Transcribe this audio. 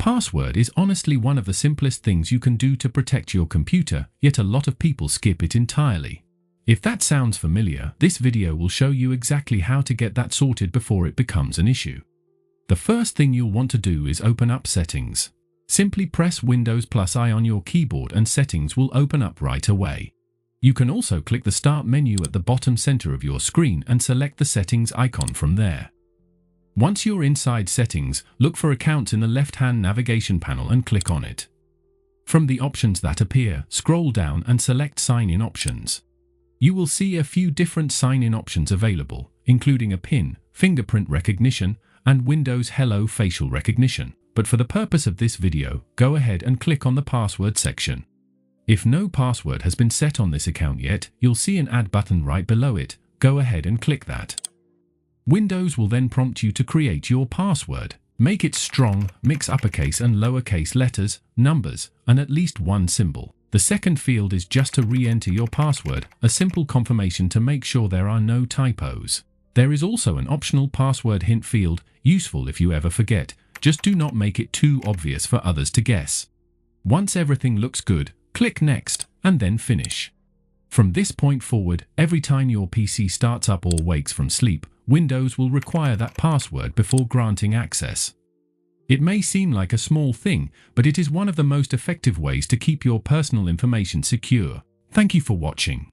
Password is honestly one of the simplest things you can do to protect your computer, yet a lot of people skip it entirely. If that sounds familiar, this video will show you exactly how to get that sorted before it becomes an issue. The first thing you'll want to do is open up Settings. Simply press Windows+I on your keyboard and Settings will open up right away. You can also click the Start menu at the bottom center of your screen and select the Settings icon from there. Once you're inside Settings, look for Accounts in the left-hand navigation panel and click on it. From the options that appear, scroll down and select Sign-in options. You will see a few different sign-in options available, including a PIN, fingerprint recognition, and Windows Hello facial recognition. But for the purpose of this video, go ahead and click on the Password section. If no password has been set on this account yet, you'll see an Add button right below it. Go ahead and click that. Windows will then prompt you to create your password. Make it strong, mix uppercase and lowercase letters, numbers, and at least one symbol. The second field is just to re-enter your password, a simple confirmation to make sure there are no typos. There is also an optional password hint field, useful if you ever forget. Just do not make it too obvious for others to guess. Once everything looks good, click Next, and then Finish. From this point forward, every time your PC starts up or wakes from sleep, Windows will require that password before granting access. It may seem like a small thing, but it is one of the most effective ways to keep your personal information secure. Thank you for watching.